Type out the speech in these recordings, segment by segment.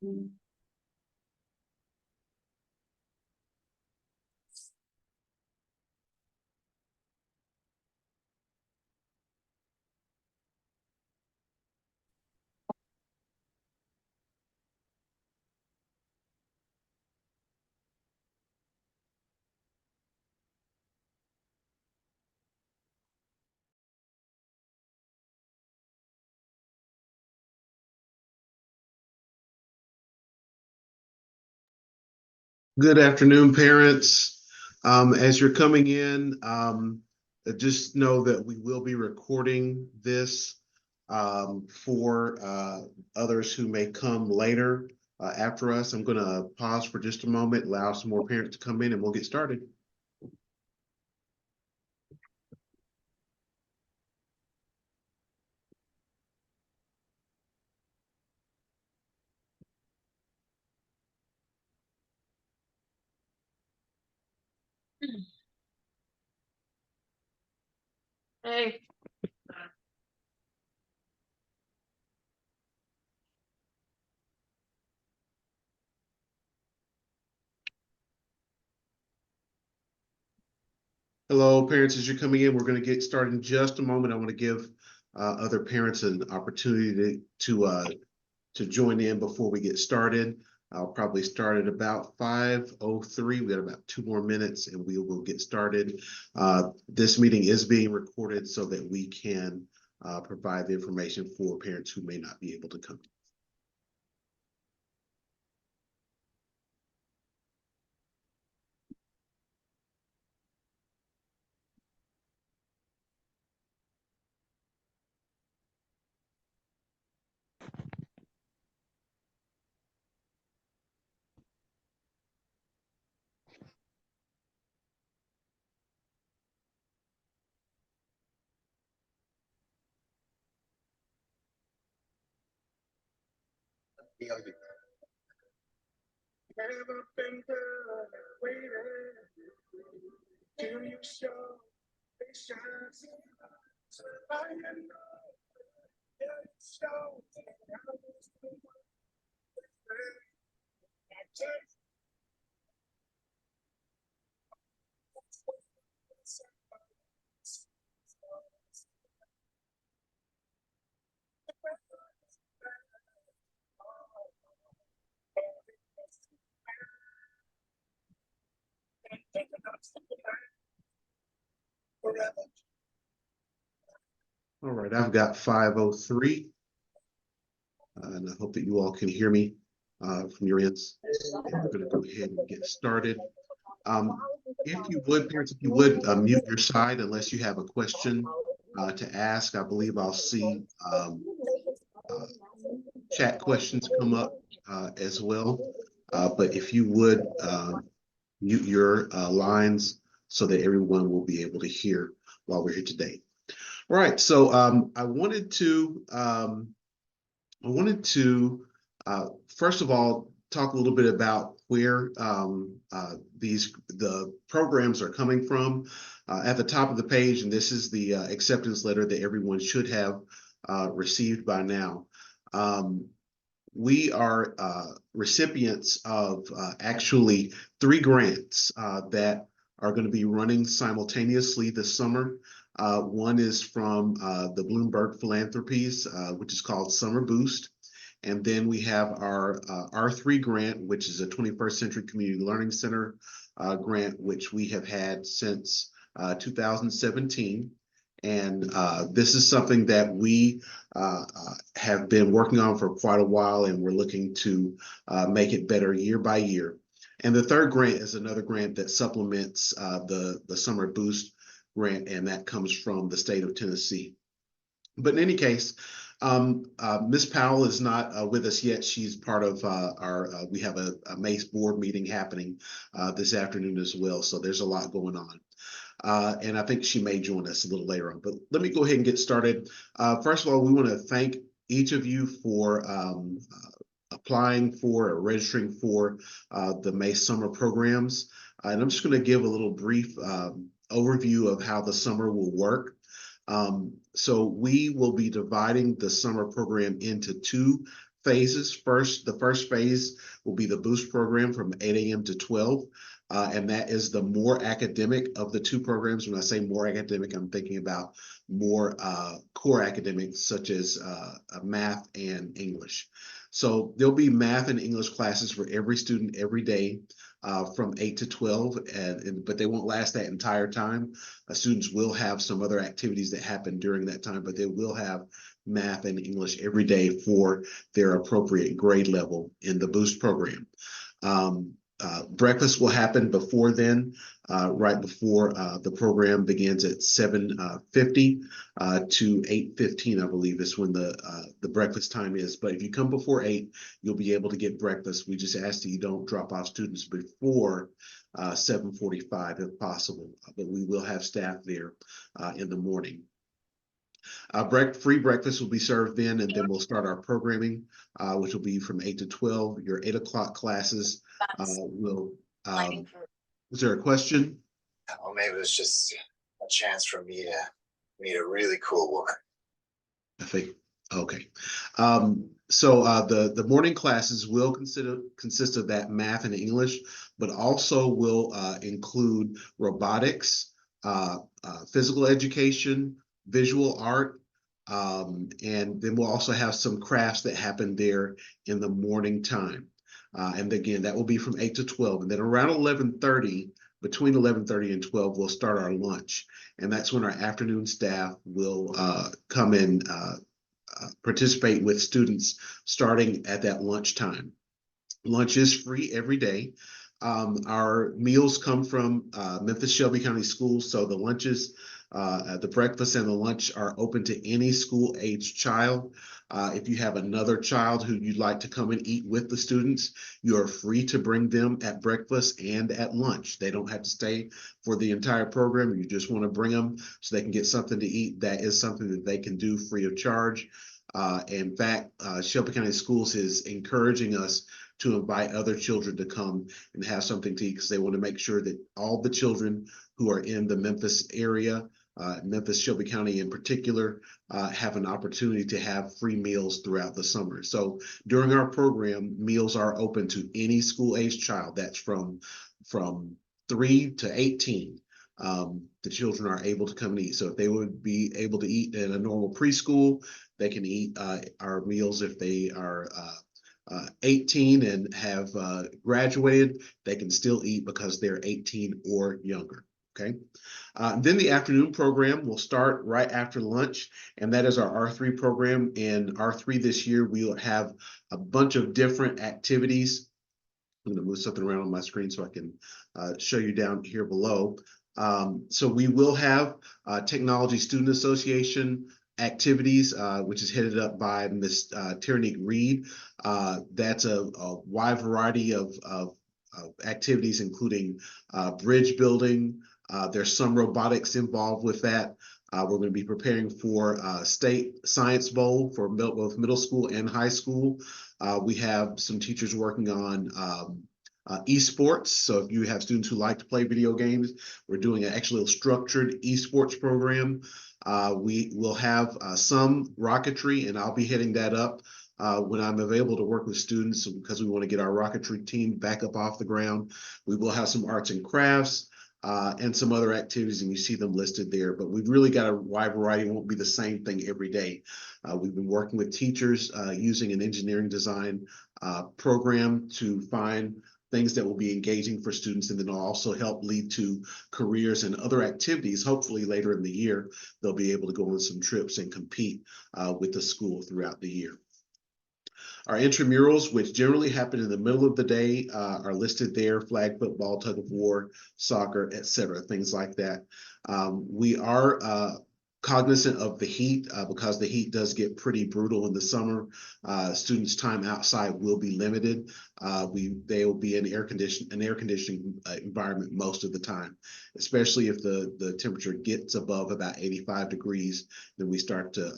Good afternoon, parents. As you're coming in, just know that we will be recording this for others who may come later after us. I'm going to pause for just a moment, allow some more parents to come in, and we'll get started. Hey. Hello, parents. As you're coming in, we're going to get started in just a moment. I want to give other parents an opportunity to join in before we get started. I'll probably start at about 5:03. We got about 2 more minutes and we will get started. This meeting is being recorded so that we can provide the information for parents who may not be able to come. All right, I've got 5:03, and I hope that you all can hear me from your ends. And we're going to go ahead and get started. If you would, parents, if you would mute your side unless you have a question to ask. I believe I'll see chat questions come up as well. But if you would mute your lines so that everyone will be able to hear while we're here today. All right, so I wanted to first of all talk a little bit about where the programs are coming from. At the top of the page, and this is the acceptance letter that everyone should have received by now. We are recipients of actually 3 grants that are going to be running simultaneously this summer. One is from the Bloomberg Philanthropies, which is called Summer Boost. And then we have our R3 grant, which is a 21st Century Community Learning Center grant, which we have had since 2017. And this is something that we have been working on for quite a while, and we're looking to make it better year by year. And the third grant is another grant that supplements the Summer Boost grant, and that comes from the state of Tennessee. But in any case, Ms. Powell is not with us yet. She's part of we have a MASE board meeting happening this afternoon as well. So there's a lot going on. And I think she may join us a little later on. But let me go ahead and get started. First of all, we want to thank each of you for applying for or registering for the MASE summer programs. And I'm just going to give a little brief overview of how the summer will work. So we will be dividing the summer program into 2 phases. The first phase will be the boost program from 8 a.m. to 12. And that is the more academic of the two programs. When I say more academic, I'm thinking about more core academics such as math and English. So there'll be math and English classes for every student every day from 8 to 12, but they won't last that entire time. Students will have some other activities that happen during that time, but they will have math and English every day for their appropriate grade level in the boost program. Breakfast will happen before then, right before the program begins at 7:50 to 8:15, I believe is when the breakfast time is. But if you come before 8, you'll be able to get breakfast. We just ask that you don't drop off students before 7:45 if possible, but we will have staff there in the morning. Free breakfast will be served then, and then we'll start our programming, which will be from 8 to 12. Your 8 o'clock classes will. Was there a question? Well, maybe it was just a chance for me to meet a really cool woman. I think, okay. So the morning classes will consist of that math and English, but also will include robotics, physical education, visual art, and then we'll also have some crafts that happen there in the morning time. And again, that will be from 8 to 12. And then around 11:30, between 11:30 and 12, we'll start our lunch. And that's when our afternoon staff will come and participate with students starting at that lunchtime. Lunch is free every day. Our meals come from Memphis Shelby County Schools, so the lunches, the breakfast and the lunch are open to any school-age child. If you have another child who you'd like to come and eat with the students, you are free to bring them at breakfast and at lunch. They don't have to stay for the entire program. You just want to bring them so they can get something to eat. That is something that they can do free of charge. In fact, Shelby County Schools is encouraging us to invite other children to come and have something to eat because they want to make sure that all the children who are in the Memphis area, Memphis Shelby County in particular, have an opportunity to have free meals throughout the summer. So during our program, meals are open to any school-age child. That's from 3 to 18. The children are able to come and eat. So if they would be able to eat in a normal preschool, they can eat our meals. If they are 18 and have graduated, they can still eat because they're 18 or younger. Okay. Then the afternoon program will start right after lunch, and that is our R3 program. In R3 this year, we'll have a bunch of different activities. I'm going to move something around on my screen so I can show you down here below. So we will have Technology Student Association activities, which is headed up by Ms. Tyrannique Reed. That's a wide variety of activities, including bridge building. There's some robotics involved with that. We're going to be preparing for State Science Bowl for both middle school and high school. We have some teachers working on esports. So if you have students who like to play video games, we're doing actually a structured esports program. We will have some rocketry, and I'll be heading that up when I'm available to work with students because we want to get our rocketry team back up off the ground. We will have some arts and crafts and some other activities, and you see them listed there. But we've really got a wide variety. It won't be the same thing every day. We've been working with teachers using an engineering design program to find things that will be engaging for students, and then will also help lead to careers and other activities. Hopefully later in the year, they'll be able to go on some trips and compete with the school throughout the year. Our intramurals, which generally happen in the middle of the day, are listed there: flag football, tug of war, soccer, etc., things like that. We are cognizant of the heat because the heat does get pretty brutal in the summer. Students' time outside will be limited. They will be in an air conditioning environment most of the time, especially if the temperature gets above about 85 degrees. Then we start to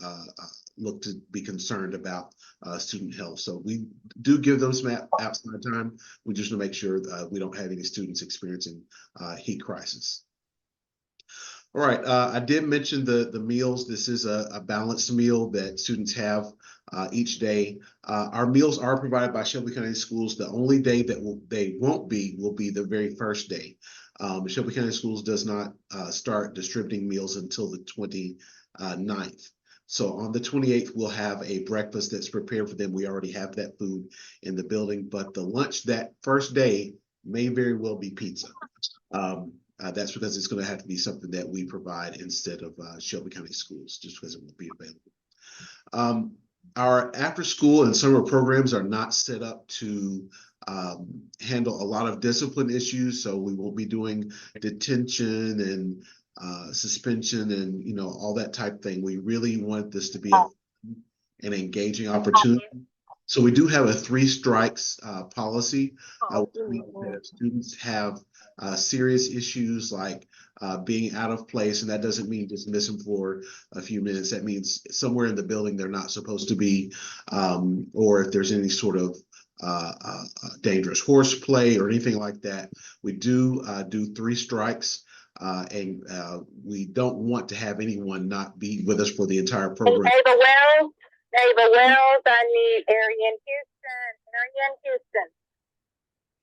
look to be concerned about student health. So we do give them some outside time. We just want to make sure we don't have any students experiencing heat crisis. All right, I did mention the meals. This is a balanced meal that students have each day. Our meals are provided by Shelby County Schools. The only day that they won't be will be the very first day. Shelby County Schools does not start distributing meals until the 29th. So on the 28th, we'll have a breakfast that's prepared for them. We already have that food in the building, but the lunch that first day may very well be pizza. That's because it's going to have to be something that we provide instead of Shelby County Schools, just because it won't be available. Our after school and summer programs are not set up to handle a lot of discipline issues. So we won't be doing detention and suspension and, you know, all that type of thing. We really want this to be an engaging opportunity. So we do have a 3 strikes policy. Which means that if students have serious issues like being out of place, and that doesn't mean dismiss them for a few minutes. That means somewhere in the building they're not supposed to be, or if there's any sort of dangerous horseplay or anything like that. We do 3 strikes. And we don't want to have anyone not be with us for the entire program. Neighbor Wells, I need Arian Houston.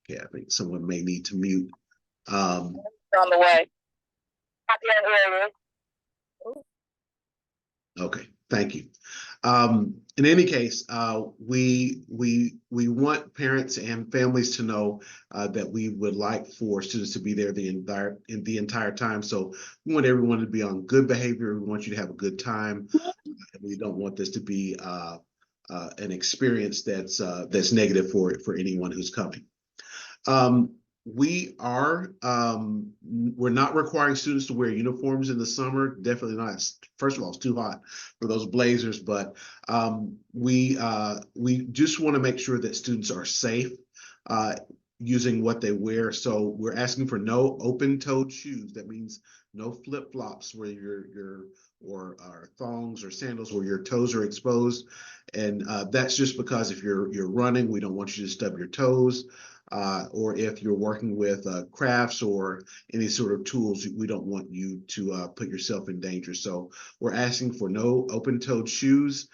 Yeah, I think someone may need to mute. On the way. Okay, thank you. In any case, we want parents and families to know that we would like for students to be there the entire time. So we want everyone to be on good behavior. We want you to have a good time. And we don't want this to be an experience that's negative for anyone who's coming. We're not requiring students to wear uniforms in the summer. Definitely not. First of all, it's too hot for those blazers, but we just want to make sure that students are safe using what they wear. So we're asking for no open-toed shoes. That means no flip-flops where or thongs or sandals where your toes are exposed. And that's just because if you're running, we don't want you to stub your toes. Or if you're working with crafts or any sort of tools, we don't want you to put yourself in danger. So we're asking for no open-toed shoes.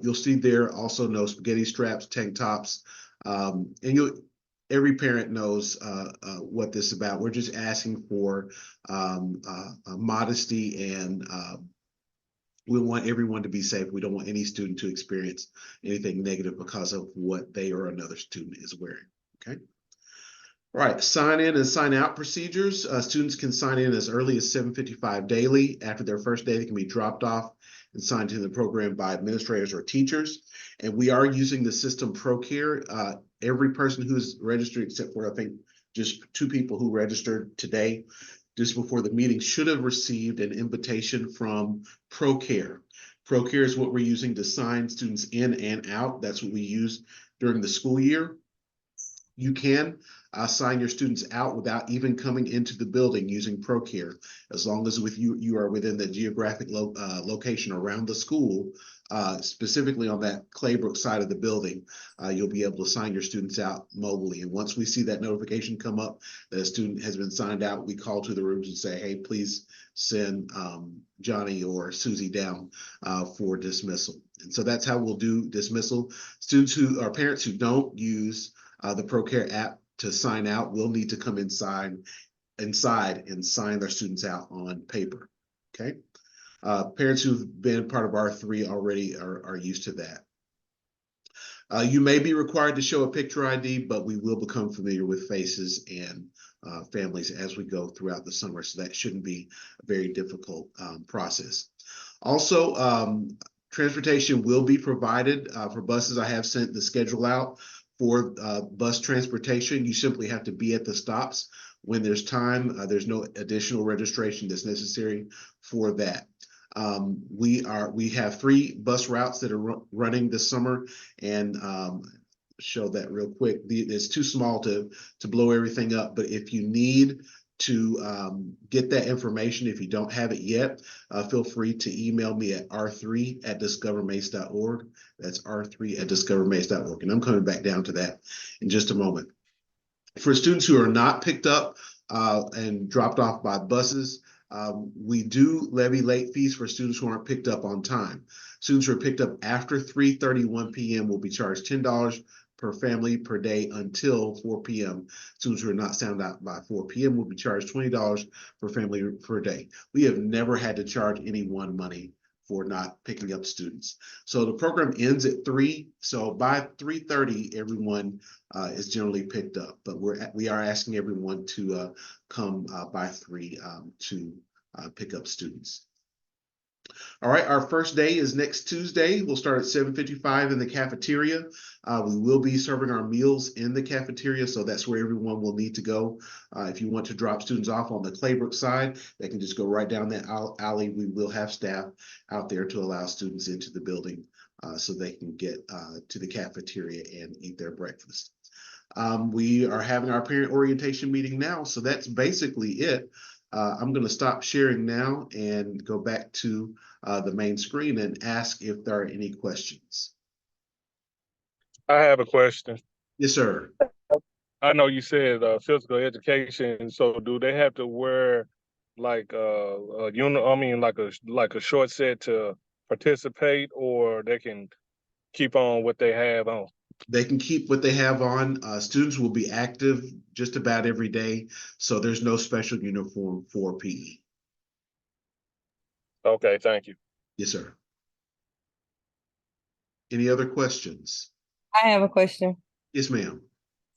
You'll see there also no spaghetti straps, tank tops, and every parent knows what this is about. We're just asking for modesty, and we want everyone to be safe. We don't want any student to experience anything negative because of what they or another student is wearing. Okay. All right, sign in and sign out procedures. Students can sign in as early as 7:55 daily. After their first day, they can be dropped off and signed into the program by administrators or teachers. And we are using the system ProCare. Every person who's registered, except for I think just 2 people who registered today, just before the meeting, should have received an invitation from ProCare. ProCare is what we're using to sign students in and out. That's what we use during the school year. You can sign your students out without even coming into the building using ProCare, as long as you are within the geographic location around the school, specifically on that Claybrook side of the building. You'll be able to sign your students out mobilely. And once we see that notification come up that a student has been signed out, we call to the rooms and say, hey, please send Johnny or Susie down for dismissal. And so that's how we'll do dismissal. Students who are parents who don't use the ProCare app to sign out will need to come inside and sign their students out on paper. Okay. Parents who've been part of R3 already are used to that. You may be required to show a picture ID, but we will become familiar with faces and families as we go throughout the summer. So that shouldn't be a very difficult process. Also, transportation will be provided for buses. I have sent the schedule out for bus transportation. You simply have to be at the stops when there's time. There's no additional registration that's necessary for that. We have 3 bus routes that are running this summer, and show that real quick. It's too small to blow everything up, but if you need to get that information, if you don't have it yet, feel free to email me at r3@discovermase.org. That's r3@discovermase.org. And I'm coming back down to that in just a moment. For students who are not picked up and dropped off by buses, We do levy late fees for students who aren't picked up on time. Students who are picked up after 3:31 p.m. will be charged $10 per family per day until 4 p.m. Students who are not sound out by 4 p.m. will be charged $20 per family per day. We have never had to charge anyone money for not picking up students. So the program ends at 3. So by 3:30, everyone is generally picked up. But we are asking everyone to come by 3 to pick up students. All right, our first day is next Tuesday. We'll start at 7:55 in the cafeteria. We will be serving our meals in the cafeteria, so that's where everyone will need to go. If you want to drop students off on the Claybrook side, they can just go right down that alley. We will have staff out there to allow students into the building so they can get to the cafeteria and eat their breakfast. We are having our parent orientation meeting now, so that's basically it. I'm going to stop sharing now and go back to the main screen and ask if there are any questions. I have a question. Yes, sir. I know you said physical education. So do they have to wear like a I mean, like a short set to participate, or they can keep on what they have on? They can keep what they have on. Students will be active just about every day, so there's no special uniform for PE. Okay, thank you. Yes, sir. Any other questions? I have a question. Yes, ma'am.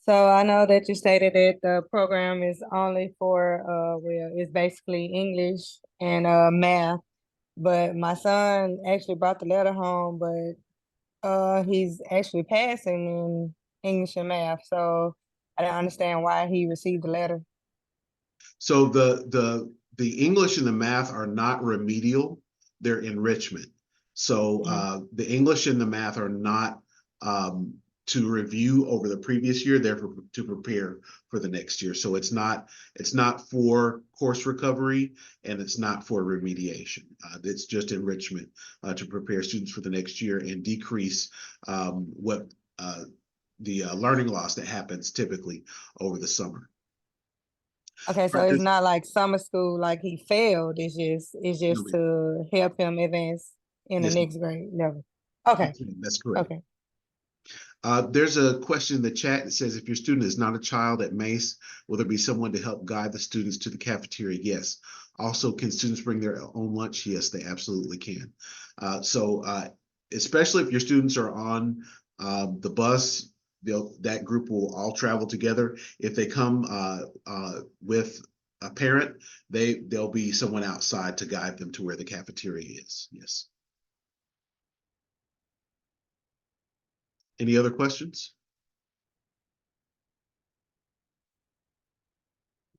So I know that you stated that the program is only for well, it's basically English and math. But my son actually brought the letter home, but he's actually passing in English and math. So I don't understand why he received the letter. So the English and the math are not remedial, they're enrichment. So the English and the math are not to review over the previous year, they're to prepare for the next year. So it's not for course recovery and it's not for remediation. It's just enrichment to prepare students for the next year and decrease what the learning loss that happens typically over the summer. Okay, so it's not like summer school, like he failed. It's just to help him advance in the next grade level. Okay. That's correct. Okay. There's a question in the chat that says, if your student is not a child at MASE, will there be someone to help guide the students to the cafeteria? Yes. Also, can students bring their own lunch? Yes, they absolutely can. Especially if your students are on the bus, that group will all travel together. If they come with a parent, there'll be someone outside to guide them to where the cafeteria is. Yes. Any other questions?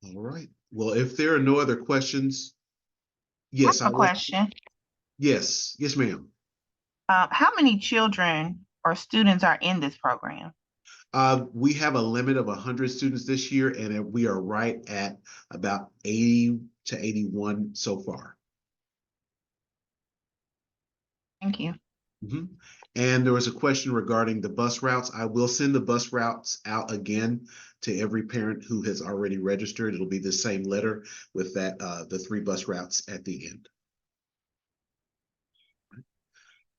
All right. Well, if there are no other questions, yes, I have a question. Yes, ma'am. How many children or students are in this program? We have a limit of 100 students this year, and we are right at about 80 to 81 so far. Thank you. And there was a question regarding the bus routes. I will send the bus routes out again to every parent who has already registered. It'll be the same letter with that the 3 bus routes at the end.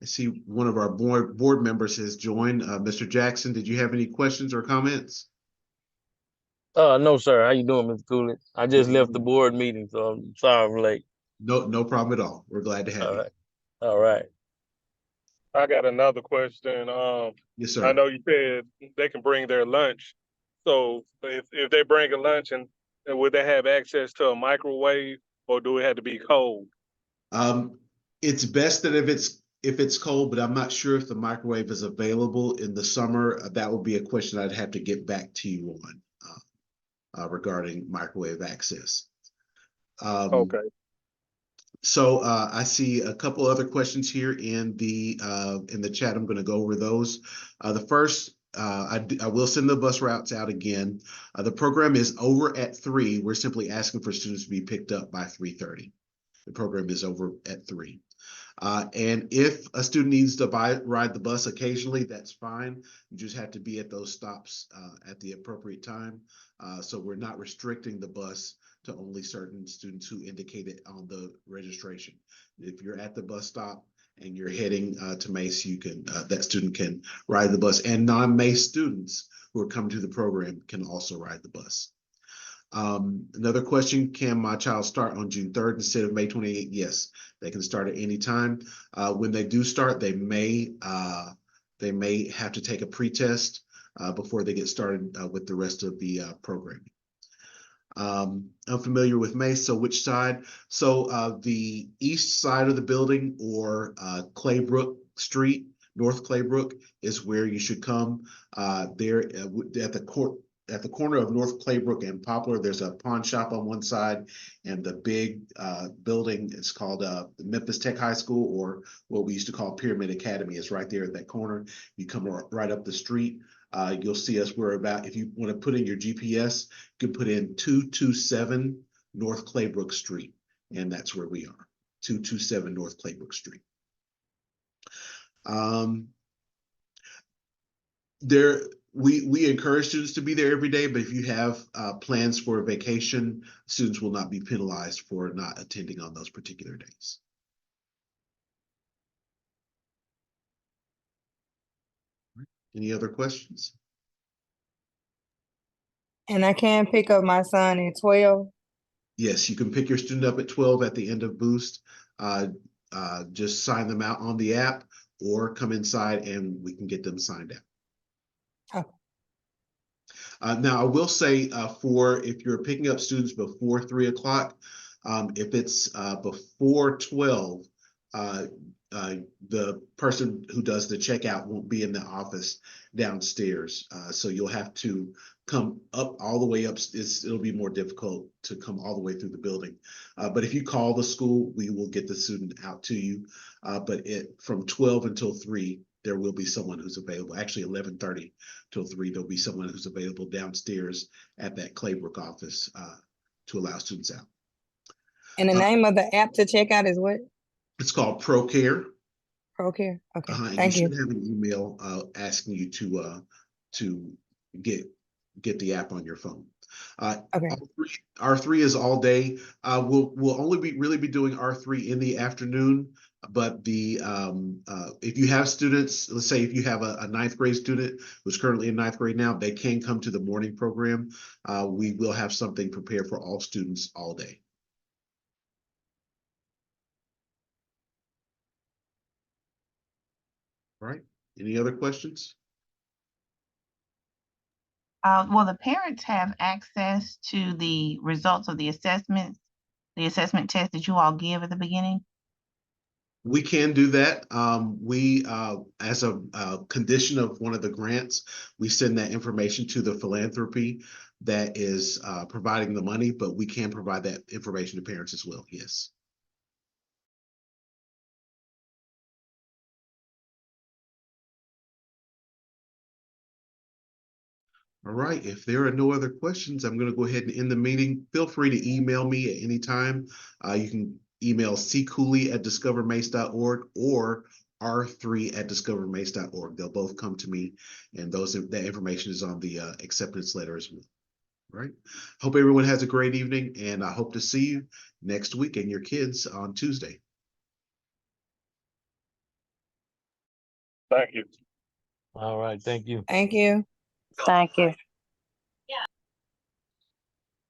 I see one of our board members has joined. Mr. Jackson, did you have any questions or comments? No, sir. How you doing, Mr. Cooley? I just left the board meeting, so I'm sorry I'm late. No problem at all. We're glad to have you. All right. I got another question. Yes, sir. I know you said they can bring their lunch. So if they bring a lunch, and would they have access to a microwave, or do it have to be cold? It's best that if it's cold, but I'm not sure if the microwave is available in the summer. That would be a question I'd have to get back to you on regarding microwave access. Okay. So I see a couple other questions here in the chat. I'm going to go over those. The first, I will send the bus routes out again. The program is over at 3. We're simply asking for students to be picked up by 3:30. The program is over at 3. And if a student needs to ride the bus occasionally, that's fine. You just have to be at those stops at the appropriate time. So we're not restricting the bus to only certain students who indicated on the registration. If you're at the bus stop and you're heading to MASE, you can that student can ride the bus, and non-MASE students who are coming to the program can also ride the bus. Another question, can my child start on June 3rd instead of May 28th? Yes, they can start at any time. When they do start, they may have to take a pretest before they get started with the rest of the programming. I'm familiar with MASE, so which side? So the east side of the building, or Claybrook Street, North Claybrook, is where you should come. There at the corner of North Claybrook and Poplar, there's a pawn shop on one side, and the big building is called the Memphis Tech High School, or what we used to call Pyramid Academy, is right there at that corner. You come right up the street. You'll see us. We're about, if you want to put in your GPS, you can put in 227 North Claybrook Street, and that's where we are, 227 North Claybrook Street. We encourage students to be there every day, but if you have plans for a vacation, students will not be penalized for not attending on those particular days. Any other questions? And I can pick up my son at 12. Yes, you can pick your student up at 12 at the end of Boost. Just sign them out on the app or come inside and we can get them signed out. Okay. Now, I will say for if you're picking up students before 3 o'clock, if it's before 12, the person who does the checkout won't be in the office downstairs. So you'll have to come up all the way up. It'll be more difficult to come all the way through the building. But if you call the school, we will get the student out to you. But from 12 until 3, there will be someone who's available. Actually, 11:30 till 3, there'll be someone who's available downstairs at that Claybrook office to allow students out. And the name of the app to check out is what? It's called ProCare. ProCare. Okay. And Thank you you. should have an email asking you to get the app on your phone. Okay. R3 is all day. We'll only really be doing R3 in the afternoon, but if you have students, let's say if you have a 9th grade student who's currently in 9th grade now, they can come to the morning program. We will have something prepared for all students all day. All right. Any other questions? Will the parents have access to the results of the assessment test that you all give at the beginning? We can do that. As a condition of one of the grants, we send that information to the philanthropy that is providing the money, but we can provide that information to parents as well. Yes. All right. If there are no other questions, I'm going to go ahead and end the meeting. Feel free to email me at any time. You can email ccooley@discovermace.org or r3@discovermace.org. They'll both come to me, and that information is on the acceptance letter as well. All right. Hope everyone has a great evening, and I hope to see you next week and your kids on Tuesday. Thank you. All right, thank you. Thank you. Thank you.